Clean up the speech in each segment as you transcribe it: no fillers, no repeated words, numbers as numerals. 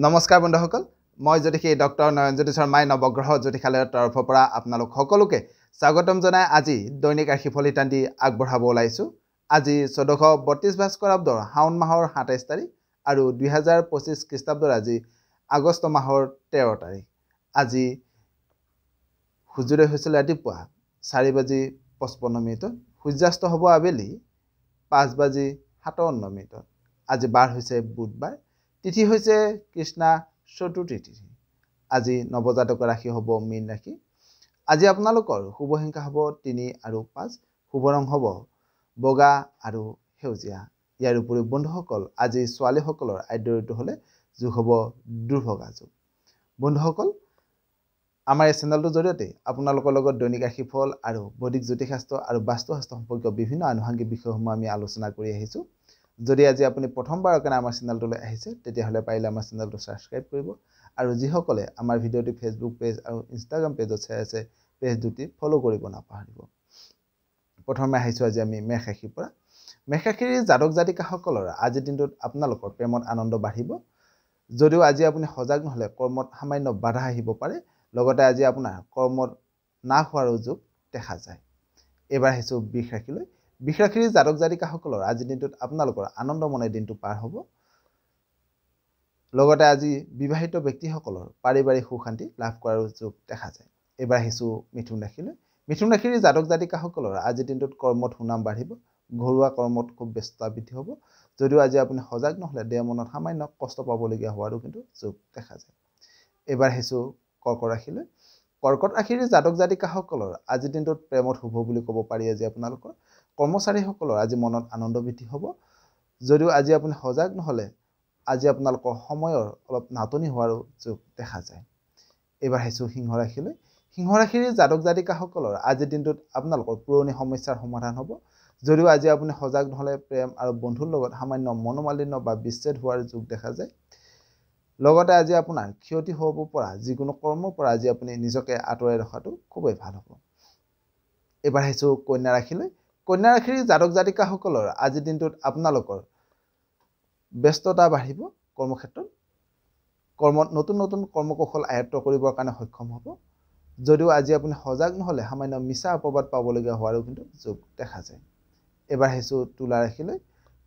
নমস্কাৰ বন্ধুসকল মই জ্যোতিষী ডক্টৰ নয়নজ্যোতি শৰ্মাই নৱগ্ৰহ জ্যোতিষালয়ৰ তৰফৰ পৰা আপোনালোক সকলোকে স্বাগতম জনাই আজি দৈনিক ৰাশিফল ইত্যাদি আগবঢ়াব ওলাইছো। আজি 1432 ভাস্কৰাব্দৰ শাওন মাহৰ 27 তাৰিখ আৰু 2025 খ্ৰীষ্টাব্দৰ আজি আগষ্ট মাহৰ 13 তাৰিখ। আজি সূৰ্যোদয় হৈছিল ৰাতিপুৱা 4:55 সূৰ্যাস্ত হ'ব আবেলি 5:57। আজি বাৰ হৈছে বুধবাৰ, তিথি হৈছে কৃষ্ণা চতুৰ্থী তিথি। আজি নৱজাতকৰ ৰাশি হ'ব মীন ৰাশি। আজি আপোনালোকৰ শুভ সংখ্যা হ'ব 3 আৰু 5, শুভ ৰং হ'ব বগা আৰু সেউজীয়া। ইয়াৰ উপৰিও বন্ধুসকল আজি ছোৱালীসকলৰ আদ্য ঋতু হ'লে যোগ হ'ব দুৰ্ভগা যোগ। বন্ধুসকল আমাৰ এই চেনেলটোৰ জৰিয়তে আপোনালোকৰ লগত দৈনিক ৰাশিফল আৰু বৈদিক জ্যোতিষশাস্ত্ৰ আৰু বাস্তুশাস্ত্ৰ সম্পৰ্কীয় বিভিন্ন আনুষংগিক বিষয়সমূহ আমি আলোচনা কৰি আহিছোঁ। যদি আজি আপুনি প্ৰথমবাৰৰ কাৰণে আমাৰ চেনেলটোলৈ আহিছে তেতিয়াহ'লে পাৰিলে আমাৰ চেনেলটো ছাবস্ক্ৰাইব কৰিব আৰু যিসকলে আমাৰ ভিডিঅ'টি ফেচবুক পেজ আৰু ইনষ্টাগ্ৰাম পেজত চাই আছে পেজ দুটি ফ'ল' কৰিব নাপাহৰিব। প্ৰথমে আহিছোঁ আজি আমি মেষ ৰাশিৰ পৰা। মেষ ৰাশিৰ জাতক জাতিকাসকলৰ আজিৰ দিনটোত আপোনালোকৰ প্ৰেমত আনন্দ বাঢ়িব। যদিও আজি আপুনি সজাগ নহ'লে কৰ্মত সামান্য বাধা আহিব পাৰে, লগতে আজি আপোনাৰ কৰ্মত নাশ হোৱাৰো যোগ দেখা যায়। এইবাৰ আহিছোঁ বৃষ ৰাশিলৈ। বৃষ ৰাশিৰ জাতক জাতিকাসকলৰ আজিৰ দিনটোত আপোনালোকৰ আনন্দমনে দিনটো পাৰ হ'ব। লগতে আজি বিবাহিত ব্যক্তিসকলৰ পাৰিবাৰিক সুখ শান্তি লাভ কৰাৰো যোগ দেখা যায়। এইবাৰ আহিছোঁ মিথুন ৰাশিলৈ। মিথুন ৰাশিৰ জাতক জাতিকাসকলৰ আজিৰ দিনটোত কৰ্মত সুনাম বাঢ়িব। ঘৰুৱা কৰ্মত খুব ব্যস্ততা বৃদ্ধি হ'ব। যদিও আজি আপুনি সজাগ নহ'লে দেহ মনত সামান্য কষ্ট পাবলগীয়া হোৱাৰো কিন্তু যোগ দেখা যায়। এইবাৰ আহিছোঁ কৰ্কট ৰাশিলৈ। কৰ্কট ৰাশিৰ জাতক জাতিকাসকলৰ আজিৰ দিনটোত প্ৰেমত শুভ বুলি ক'ব পাৰি। আজি আপোনালোকৰ কৰ্মচাৰীসকলৰ আজি মনত আনন্দ বৃদ্ধি হ'ব। যদিও আজি আপুনি সজাগ নহ'লে আজি আপোনালোকৰ সময়ৰ অলপ নাটনি হোৱাৰো যোগ দেখা যায়। এইবাৰ আহিছোঁ সিংহ ৰাশিলৈ। সিংহ ৰাশিৰ জাতক জাতিকাসকলৰ আজিৰ দিনটোত আপোনালোকৰ পুৰণি সমস্যাৰ সমাধান হ'ব। যদিও আজি আপুনি সজাগ নহ'লে প্ৰেম আৰু বন্ধুৰ লগত সামান্য মনোমালিন্য বা বিচ্ছেদ হোৱাৰ যোগ দেখা যায়। লগতে আজি আপোনাৰ ক্ষতি হ'ব পৰা যিকোনো কৰ্মৰ পৰা আজি আপুনি নিজকে আঁতৰাই ৰখাটো খুবেই ভাল হ'ব। এইবাৰ আহিছোঁ কন্যা ৰাশিলৈ। কন্যা ৰাশিৰ জাতক জাতিকাসকলৰ আজিৰ দিনটোত আপোনালোকৰ ব্যস্ততা বাঢ়িব। কৰ্মক্ষেত্ৰত কৰ্মত নতুন নতুন কৰ্মকৌশল আয়ত্ব কৰিবৰ কাৰণে সক্ষম হ'ব। যদিও আজি আপুনি সজাগ নহ'লে সামান্য মিছা অপবাদ পাবলগীয়া হোৱাৰো কিন্তু যোগ দেখা যায়। এইবাৰ আহিছোঁ তুলা ৰাশিলৈ।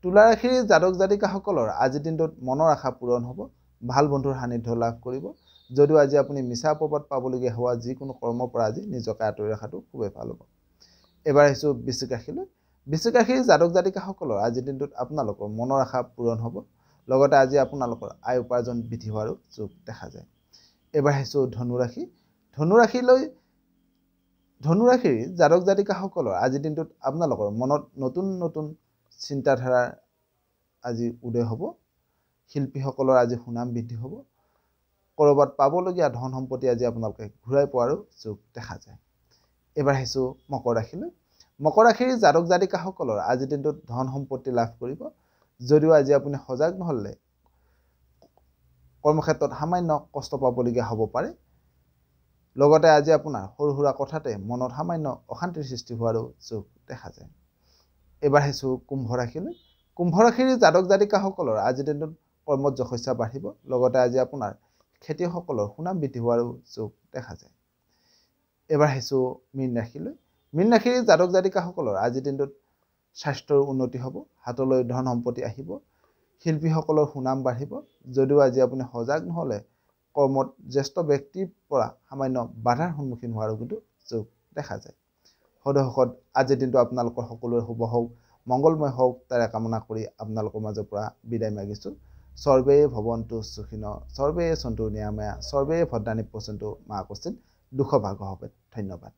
তুলা ৰাশিৰ জাতক জাতিকাসকলৰ আজিৰ দিনটোত মনৰ আশা পূৰণ হ'ব। ভাল বন্ধুৰ সান্নিধ্য লাভ কৰিব। যদিও আজি আপুনি মিছা অপবাদ পাবলগীয়া হোৱা যিকোনো কৰ্মৰ পৰা আজি নিজকে আঁতৰি ৰখাটো খুবেই ভাল হ'ব। এইবাৰ আহিছোঁ বৃশ্চিক ৰাশিলৈ। বৃশ্চিক ৰাশিৰ জাতক জাতিকাসকলৰ আজিৰ দিনটোত আপোনালোকৰ মনৰ আশা পূৰণ হ'ব। লগতে আজি আপোনালোকৰ আয় উপাৰ্জন বৃদ্ধি হোৱাৰো যোগ দেখা যায়। এইবাৰ আহিছোঁ ধনু ৰাশি। ধনু ৰাশিৰ জাতক জাতিকাসকলৰ আজিৰ দিনটোত আপোনালোকৰ মনত নতুন নতুন চিন্তাধাৰাৰ আজি উদয় হ'ব। শিল্পীসকলৰ আজি সুনাম বৃদ্ধি হ'ব। ক'ৰবাত পাবলগীয়া ধন সম্পত্তি আজি আপোনালোকে ঘূৰাই পোৱাৰো যোগ দেখা যায়। এইবাৰ আহিছোঁ মকৰ ৰাশিলৈ। মকৰ ৰাশিৰ জাতক জাতিকাসকলৰ আজিৰ দিনটোত ধন সম্পত্তি লাভ কৰিব। যদিও আজি আপুনি সজাগ নহ'লে কৰ্মক্ষেত্ৰত সামান্য কষ্ট পাবলগীয়া হ'ব পাৰে। লগতে আজি আপোনাৰ সৰু সুৰা কথাতে মনত সামান্য অশান্তিৰ সৃষ্টি হোৱাৰো যোগ দেখা যায়। এইবাৰ আহিছোঁ কুম্ভ ৰাশিলৈ। কুম্ভ ৰাশিৰ জাতক জাতিকাসকলৰ আজিৰ দিনটোত কৰ্মত যশস্যা বাঢ়িব। লগতে আজি আপোনাৰ খেতিয়কসকলৰ সুনাম বৃদ্ধি হোৱাৰো যোগ দেখা যায়। এইবাৰ আহিছোঁ মীন ৰাশিলৈ। মীন ৰাশিৰ জাতক জাতিকাসকলৰ আজিৰ দিনটোত স্বাস্থ্যৰ উন্নতি হ'ব। হাতলৈ ধন সম্পত্তি আহিব। শিল্পীসকলৰ সুনাম বাঢ়িব। যদিও আজি আপুনি সজাগ নহ'লে কৰ্মত জ্যেষ্ঠ ব্যক্তিৰ পৰা সামান্য বাধাৰ সন্মুখীন হোৱাৰো কিন্তু যোগ দেখা যায়। সদস্যসকল আজিৰ দিনটো আপোনালোকৰ সকলোৰে শুভ হওক, মংগলময় হওক তাৰে কামনা কৰি আপোনালোকৰ মাজৰ পৰা বিদায় মাগিছোঁ। সৰ্বে ভৱন্তু সুখিনঃ, সৰ্বে সন্তু নিৰাময়া, সৰ্বে ভদ্ৰাণি পশ্যন্তু মা কশ্চিৎ দুঃখভাগঃ ভৱেৎ। ধন্যবাদ।